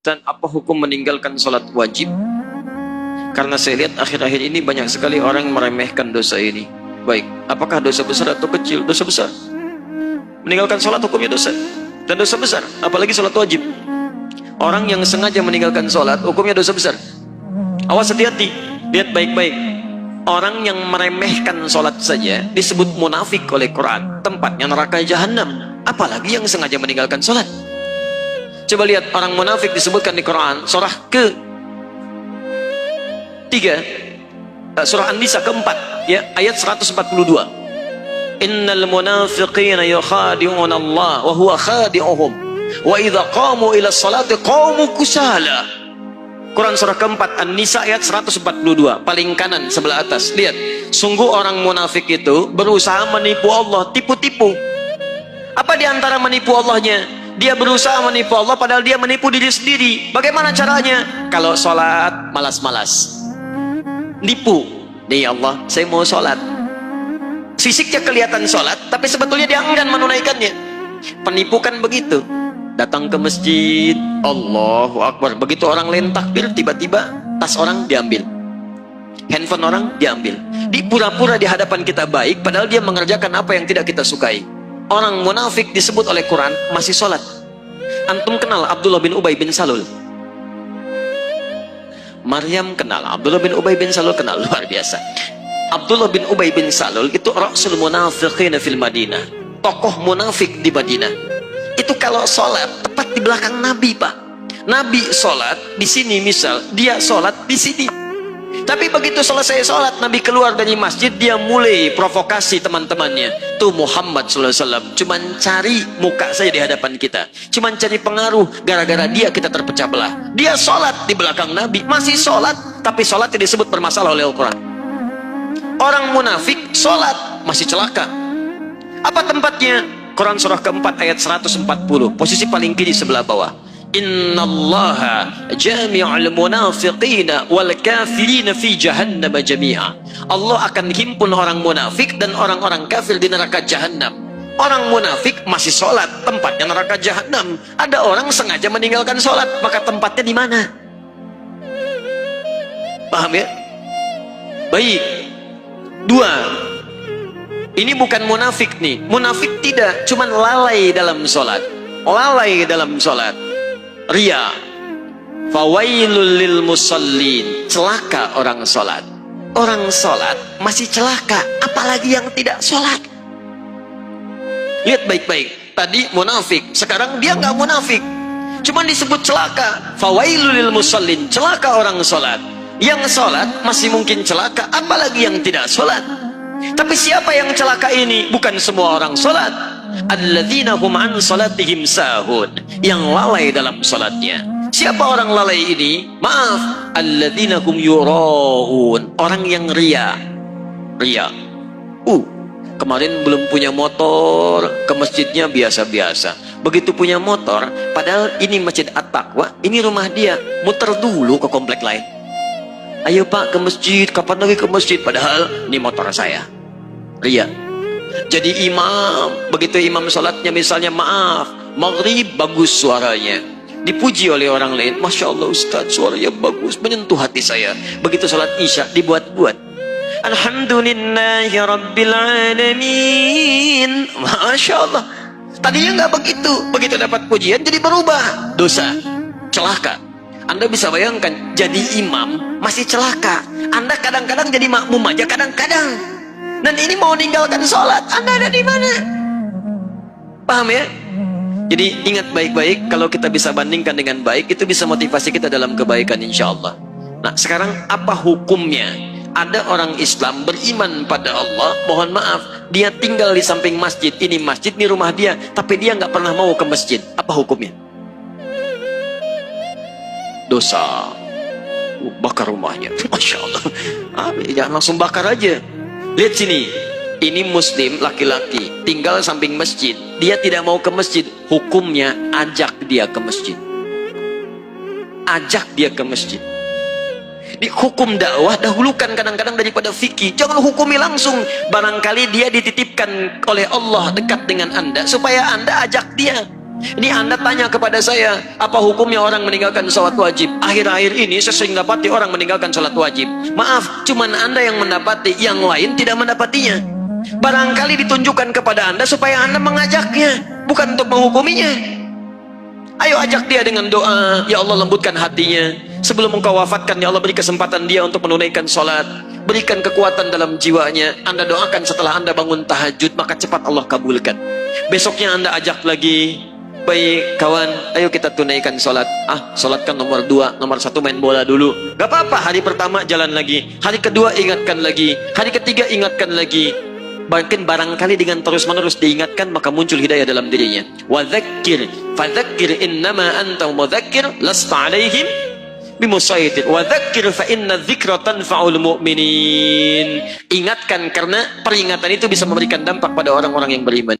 Dan apa hukum meninggalkan sholat wajib? Karena saya lihat akhir-akhir ini banyak sekali orang meremehkan dosa ini. Baik, apakah dosa besar atau kecil? Dosa besar. Meninggalkan sholat hukumnya dosa. Dan dosa besar, apalagi sholat wajib. Orang yang sengaja meninggalkan sholat hukumnya dosa besar. Awas, hati-hati, lihat baik-baik. Orang yang meremehkan sholat saja disebut munafik oleh Quran, tempatnya neraka jahanam. Apalagi yang sengaja meninggalkan sholat. Coba lihat orang munafik disebutkan di Quran, surah ke-3, surah An-Nisa ke-4, ya, ayat 142. Innal munafiqina yukhadi'una Allah wa huwa khadi'uhum wa idza qamu ila sholati qamu kusala. Quran surah ke-4 An-Nisa ayat 142, paling kanan sebelah atas. Lihat, sungguh orang munafik itu berusaha menipu Allah, tipu-tipu. Apa di antara menipu Allahnya? Dia berusaha menipu Allah padahal dia menipu diri sendiri. Bagaimana caranya? Kalau sholat malas-malas, nipu. Nih Allah, saya mau sholat. Fisiknya kelihatan sholat, tapi sebetulnya dia enggan menunaikannya. Penipu kan begitu. Datang ke masjid, Allahu Akbar. Begitu orang lain takbir, tiba-tiba tas orang diambil, handphone orang diambil. Di pura-pura di hadapan kita baik, padahal dia mengerjakan apa yang tidak kita sukai. Orang munafik disebut oleh Quran masih sholat. Antum kenal Abdullah bin Ubay bin Salul? Maryam kenal, Abdullah bin Ubay bin Salul kenal, luar biasa. Abdullah bin Ubay bin Salul itu Rasul Munafiqina fil Madinah, tokoh munafik di Madinah. Itu kalau sholat tepat di belakang Nabi, Pak. Nabi sholat di sini, misal dia sholat di sini. Tapi begitu selesai sholat, Nabi keluar dari masjid, dia mulai provokasi teman-temannya. Tuh Muhammad SAW cuman cari muka saja di hadapan kita, cuman cari pengaruh. Gara-gara dia kita terpecah belah. Dia sholat di belakang Nabi, masih sholat, tapi sholat tidak disebut bermasalah oleh Al-Quran. Orang munafik sholat masih celaka. Apa tempatnya? Quran surah ke-4 ayat 140, posisi paling kiri sebelah bawah. Innallaha jami'ul munafiqina wal kafirina fi jahannam jami'a. Allah akan himpun orang munafik dan orang-orang kafir di neraka jahanam. Orang munafik masih sholat, tempatnya neraka jahanam. Ada orang sengaja meninggalkan sholat, maka tempatnya di mana? Paham ya? Baik. Dua, ini bukan munafik nih. Munafik tidak, cuman lalai dalam sholat. Lalai dalam sholat. Ria. Fawailul lil musallin. Celaka orang sholat. Orang sholat masih celaka, apalagi yang tidak sholat. Lihat baik-baik. Tadi munafik, sekarang dia nggak munafik, cuman disebut celaka. Fawailul lil musallin. Celaka orang sholat. Yang sholat masih mungkin celaka, apalagi yang tidak sholat. Tapi siapa yang celaka ini? Bukan semua orang sholat. Alladzina hum an salatihim sahun, yang lalai dalam sholatnya. Siapa orang lalai ini? Maaf, alladzina hum yuraun, orang yang ria. Ria. Kemarin belum punya motor, ke masjidnya biasa-biasa. Begitu punya motor, padahal ini Masjid At-Taqwa, ini rumah dia, muter dulu ke komplek lain. Ayo Pak ke masjid, kapan lagi ke masjid? Padahal ini motor saya. Ria. Jadi imam, begitu imam sholatnya misalnya maaf, maghrib bagus suaranya, dipuji oleh orang lain, Masya Allah Ustaz suaranya bagus, menyentuh hati saya. Begitu sholat isya dibuat-buat, Alhamdulillahi Rabbil Alamin, Masya Allah. Tadinya nggak begitu, begitu dapat pujian jadi berubah. Dosa, celaka. Anda bisa bayangkan, jadi imam masih celaka. Anda kadang-kadang jadi makmum aja kadang-kadang. Dan ini mau meninggalkan sholat, Anda ada di mana? Paham ya? Jadi ingat baik-baik, kalau kita bisa bandingkan dengan baik, itu bisa motivasi kita dalam kebaikan insya Allah. Nah sekarang apa hukumnya? Ada orang Islam beriman pada Allah, mohon maaf, dia tinggal di samping masjid, ini masjid, ini rumah dia, tapi dia nggak pernah mau ke masjid. Apa hukumnya? Dosa. Bakar rumahnya, Masya Allah. Jangan langsung bakar aja. Lihat sini, ini muslim laki-laki tinggal samping masjid, dia tidak mau ke masjid. Hukumnya ajak dia ke masjid. Ajak dia ke masjid. Di hukum dakwah dahulukan kadang-kadang daripada fikih. Jangan hukumi langsung. Barangkali dia dititipkan oleh Allah dekat dengan Anda, supaya Anda ajak dia. Ini Anda tanya kepada saya, apa hukumnya orang meninggalkan sholat wajib? Akhir-akhir ini saya sering dapati orang meninggalkan sholat wajib. Maaf, cuman Anda yang mendapati, yang lain tidak mendapatinya. Barangkali ditunjukkan kepada Anda supaya Anda mengajaknya, bukan untuk menghukuminya. Ayo ajak dia dengan doa, ya Allah lembutkan hatinya. Sebelum engkau wafatkan, ya Allah beri kesempatan dia untuk menunaikan sholat. Berikan kekuatan dalam jiwanya. Anda doakan setelah Anda bangun tahajud, maka cepat Allah kabulkan. Besoknya Anda ajak lagi, baik kawan, ayo kita tunaikan sholat. Sholat kan nomor 2, nomor 1 main bola dulu. Gak apa-apa, hari pertama jalan lagi, hari kedua ingatkan lagi, hari ketiga ingatkan lagi. Bahkan barangkali dengan terus-menerus diingatkan, maka muncul hidayah dalam dirinya. Wadzakir, fadzakir innama anta mudzakir, lasta alaihim bimusaitir. Wadzakir fa inna dzikra tanfa'ul mu'minin. Ingatkan karena peringatan itu bisa memberikan dampak pada orang-orang yang beriman.